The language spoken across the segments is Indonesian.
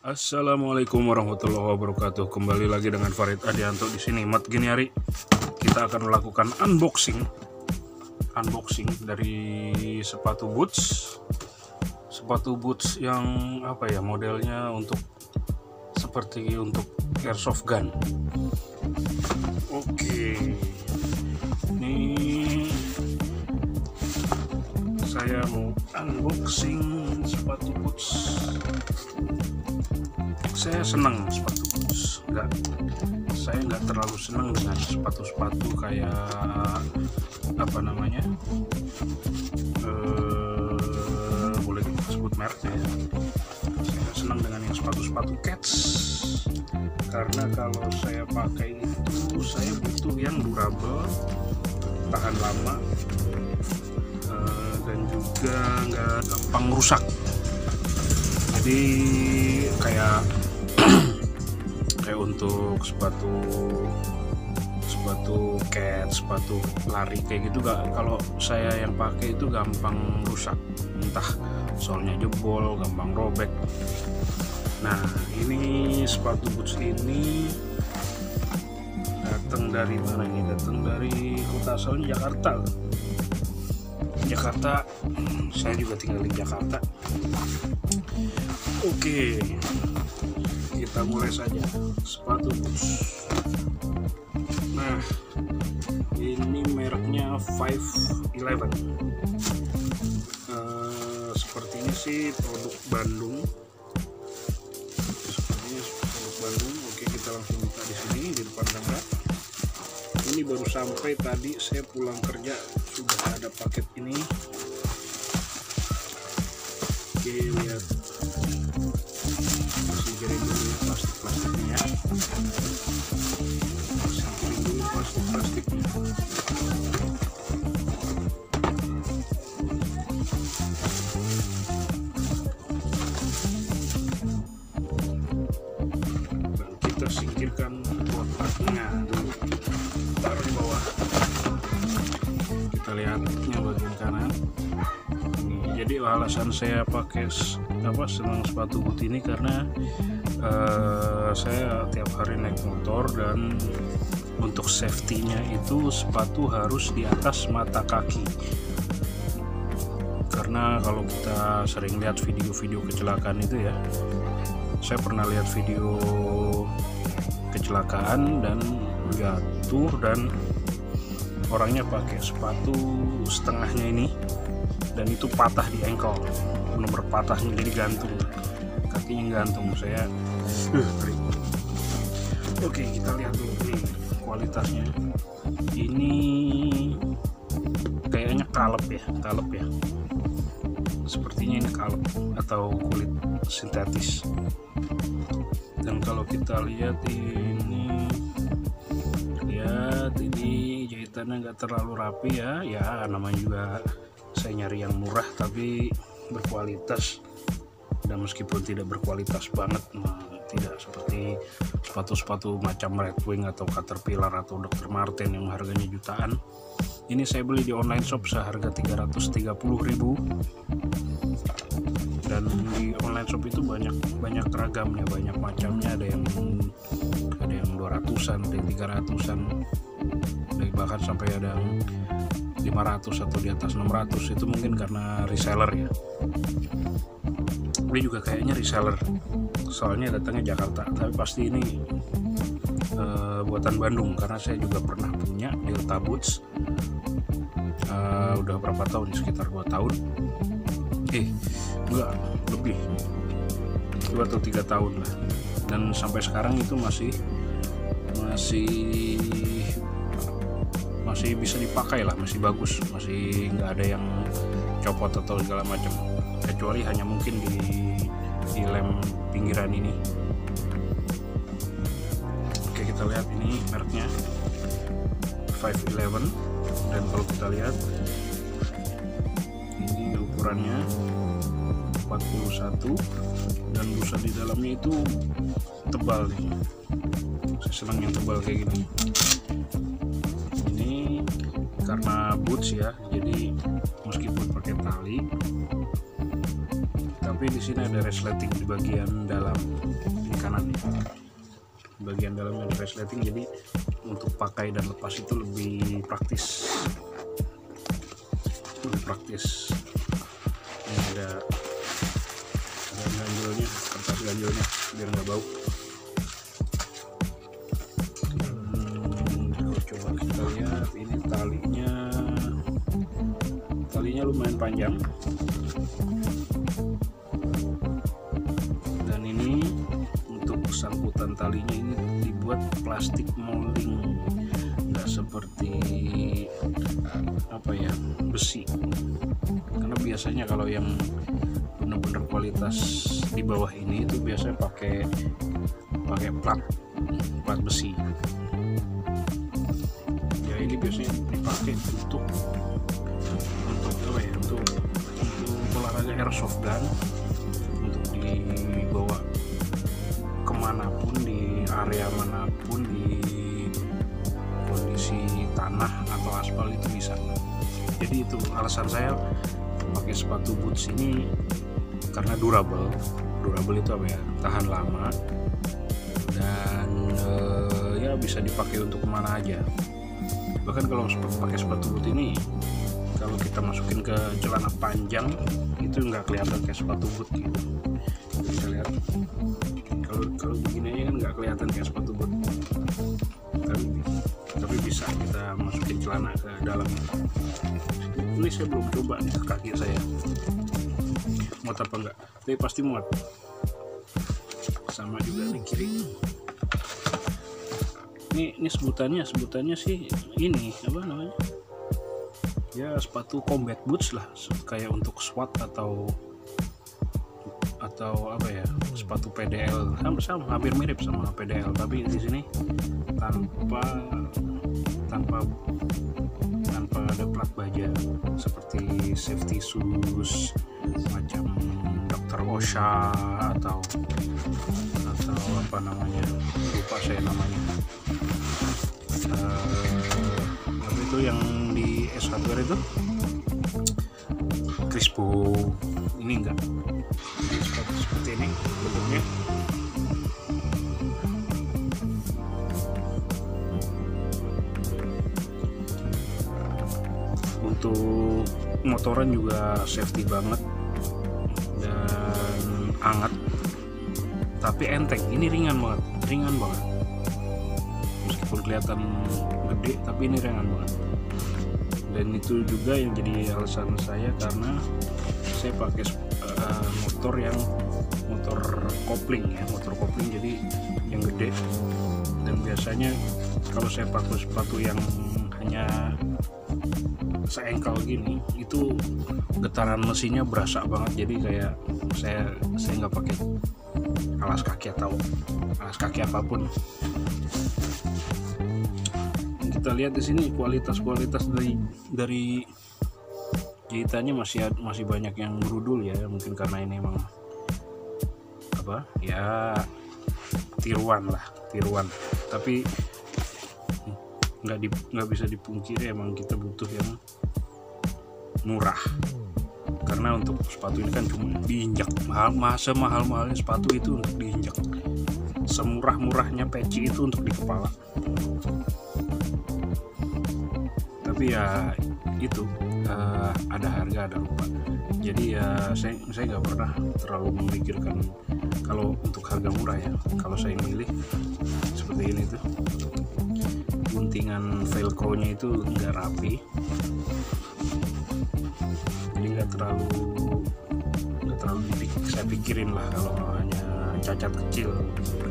Assalamualaikum warahmatullahi wabarakatuh. Kembali lagi dengan Farid Adianto di sini. Mat gini hari kita akan melakukan unboxing dari sepatu boots yang apa ya, modelnya seperti untuk airsoft gun. Oke, ini saya mau unboxing sepatu boots. Saya senang sepatu boots. Saya nggak terlalu senang dengan sepatu-sepatu kayak apa namanya, boleh disebut mereknya ya. Saya nggak senang dengan yang sepatu-sepatu cats, karena kalau saya pakai itu saya butuh yang durable, tahan lama, dan juga nggak gampang rusak. Jadi kayak untuk sepatu cat, sepatu lari kayak gitu, kalau saya yang pakai itu gampang rusak, entah solnya jebol, gampang robek. Nah, ini sepatu boots ini datang dari mana ini? Datang dari kota asalnya Jakarta. Saya juga tinggal di Jakarta. Oke, kita mulai saja sepatu boots. Nah, ini mereknya 511. Sepertinya sih produk Bandung. Oke, kita langsung buka di sini di depan kamera. Ini baru sampai tadi, saya pulang kerja sudah ada paket ini. Oke, lihat, masih kirim dulu ya plastiknya. Dan kita singkirkan kotaknya dulu, taruh di bawah. Kita lihatnya bagian kanan. Jadi alasan saya pakai senang sepatu boot ini karena saya tiap hari naik motor, dan untuk safety-nya itu sepatu harus di atas mata kaki. Karena kalau kita sering lihat video-video kecelakaan itu ya, saya pernah lihat video kecelakaan dan jatuh, dan orangnya pakai sepatu setengahnya ini, dan itu patah di ankle, benar patahnya, jadi gantung, kakinya gantung. Saya Oke, kita lihat dulu nih kualitasnya. Ini kayaknya kalep ya, sepertinya ini kalep atau kulit sintetis. Dan kalau kita lihat ini jahitannya nggak terlalu rapi ya, namanya juga saya nyari yang murah tapi berkualitas. Dan meskipun tidak berkualitas banget, tidak seperti sepatu-sepatu macam Red Wing atau Caterpillar atau Dr. Martens yang harganya jutaan. Ini saya beli di online shop seharga 330.000, dan di online shop itu banyak ragamnya, banyak macamnya, ada yang 200-an, ada yang 300-an, bahkan sampai ada yang 500 atau di atas 600. Itu mungkin karena reseller ya. Ini juga kayaknya reseller, soalnya datangnya Jakarta, tapi pasti ini buatan Bandung, karena saya juga pernah punya Delta Boots. Udah berapa tahun, sekitar 2 tahun, enggak, lebih 2 atau 3 tahun lah. Dan sampai sekarang itu masih bisa dipakai lah, masih bagus, masih nggak ada yang copot atau segala macam, kecuali hanya mungkin di lem pinggiran ini. Oke, kita lihat ini mereknya 511, dan kalau kita lihat ini ukurannya 41, dan busa di dalamnya itu tebal nih. Saya senang yang tebal kayak gini. Ini karena boots ya, jadi meskipun pakai tali, kita tapi di sini ada resleting di bagian dalam di kanan. Bagian dalamnya ada resleting, jadi untuk pakai dan lepas itu lebih praktis. Ini ada ganjilnya, kertas ganjilnya biar nggak bau. Coba kita lihat, ini talinya lumayan panjang, dan ini untuk sangkutan talinya ini dibuat plastik molding, nggak seperti besi. Karena biasanya kalau yang benar-benar kualitas di bawah ini itu biasanya pakai plat besi. Ya ini biasanya dipakai untuk olahraga airsoft gun, untuk dibawa kemanapun, di area manapun, di kondisi tanah atau aspal itu bisa. Jadi itu alasan saya pakai sepatu boots ini, karena durable itu tahan lama, dan ya bisa dipakai untuk kemana aja. Bahkan kalau pakai sepatu boot ini, kalau kita masukin ke celana panjang itu nggak kelihatan kayak sepatu boot gitu. Bisa lihat kalau begini kan nggak kelihatan kayak sepatu boot, tapi bisa kita masukin celana ke dalam. Ini saya belum coba nih ke kaki saya, muat apa enggak, tapi pasti muat. Sama juga di kiri. Ini sebutannya sih ini apa namanya? Ya sepatu combat boots lah, kayak untuk SWAT atau sepatu PDL, sama hampir mirip sama PDL, tapi di sini tanpa ada plat baja seperti safety shoes macam Dr. OSHA atau apa namanya, lupa saya namanya. Itu yang di S-Hardware itu Crispo, ini enggak seperti ini bentuknya. Untuk motoran juga safety banget dan hangat, tapi enteng. Ini ringan banget, meskipun kelihatan gede tapi ini ringan banget. Dan itu juga yang jadi alasan saya, karena saya pakai motor kopling jadi yang gede. Dan biasanya kalau saya pakai sepatu yang hanya seengkal gini, itu getaran mesinnya berasa banget. Jadi kayak saya nggak pakai alas kaki apapun. Kita lihat di sini kualitas dari jahitannya masih banyak yang berudul ya, mungkin karena ini emang tiruan, tapi nggak bisa dipungkiri emang kita butuh yang murah, karena untuk sepatu ini kan cuma diinjak. Mahal-mahalnya sepatu itu untuk diinjak, semurah-murahnya peci itu untuk di kepala. Tapi ya itu ada harga ada rupa. Jadi ya saya nggak pernah terlalu memikirkan kalau untuk harga murah ya. Kalau saya milih seperti ini tuh, guntingan velcro-nya itu nggak rapi, jadi nggak terlalu saya pikirin lah kalau hanya cacat kecil,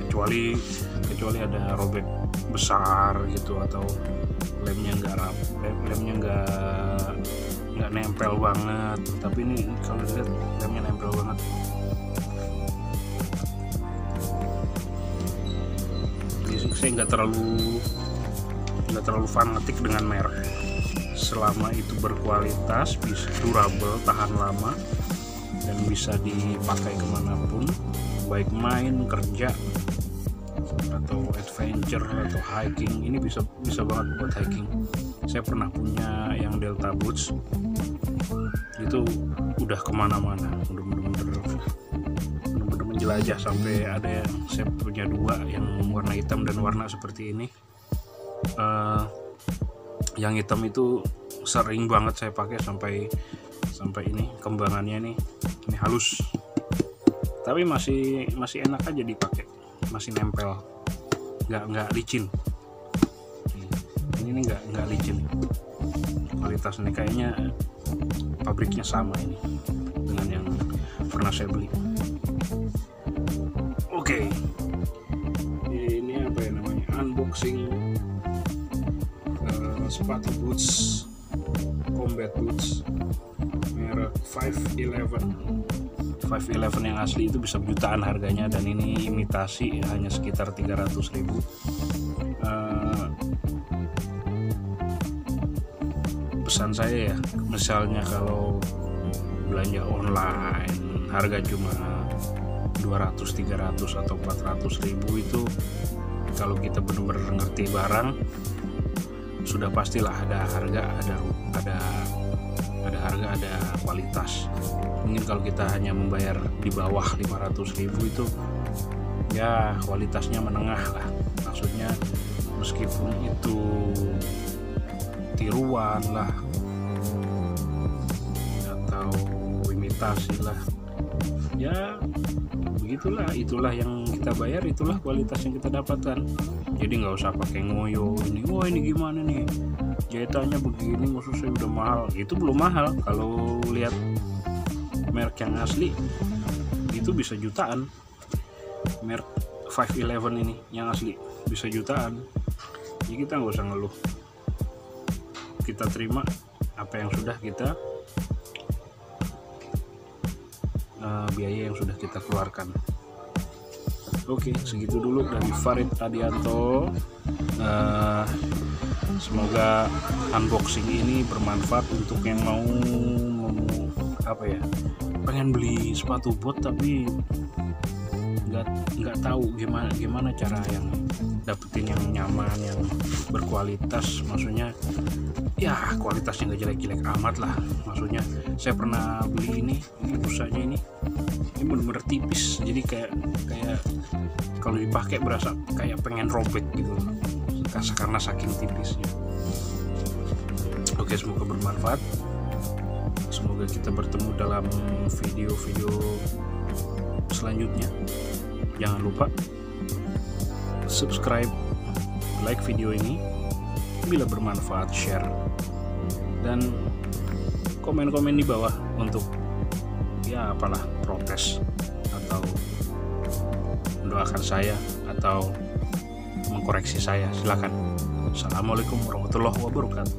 kecuali ada robek besar gitu, atau lemnya nggak nempel banget. Tapi ini kalau dilihat lemnya nempel banget. Jadi saya nggak terlalu fanatik dengan merek, selama itu berkualitas, bisa durable, tahan lama, dan bisa dipakai kemanapun, baik main, kerja, atau adventure, atau hiking. Ini bisa banget buat hiking. Saya pernah punya yang Delta Boots, itu udah kemana-mana, udah bener-bener menjelajah sampai ada yang saya punya dua, yang warna hitam dan warna seperti ini. Yang hitam itu sering banget saya pakai sampai ini kembangannya nih, ini halus, tapi masih enak aja dipakai, masih nempel, nggak licin. Ini nggak licin, kualitas ini kayaknya pabriknya sama ini dengan yang pernah saya beli. Oke, ini apa ya namanya, unboxing sepatu boots, combat boots merek 511 yang asli itu bisa jutaan harganya, dan ini imitasi hanya sekitar 300.000. Pesan saya ya, misalnya kalau belanja online harga cuma 200, 300 atau 400.000 itu, kalau kita benar-benar ngerti barang, sudah pastilah ada harga, ada harga, ada kualitas. Mungkin kalau kita hanya membayar di bawah 500.000 itu ya kualitasnya menengah lah, maksudnya meskipun itu tiruan lah atau imitasi lah, ya begitulah, itulah yang kita bayar, itulah kualitas yang kita dapatkan. Jadi nggak usah pakai ngoyo ini, wah ini gimana nih jahitannya begini, maksud saya udah mahal. Itu belum mahal, kalau lihat merek yang asli itu bisa jutaan. Merek 511 ini yang asli bisa jutaan. Jadi kita nggak usah ngeluh, kita terima apa yang sudah kita biaya yang sudah kita keluarkan. Oke, segitu dulu dari Farid Adianto. Semoga unboxing ini bermanfaat untuk yang mau pengen beli sepatu bot tapi nggak tahu gimana cara yang dapetin yang nyaman, yang berkualitas. Maksudnya ya kualitasnya nggak jelek-jelek amat lah. Maksudnya saya pernah beli ini busanya ini bener-bener tipis, jadi kayak kalau dipakai berasa kayak pengen robek gitu karena saking tipisnya. Oke, semoga bermanfaat, semoga kita bertemu dalam video-video selanjutnya. Jangan lupa subscribe, like video ini, bila bermanfaat share, dan komen-komen di bawah untuk ya apalah, protes atau mendoakan saya atau mengkoreksi saya, silakan. Assalamualaikum warahmatullahi wabarakatuh.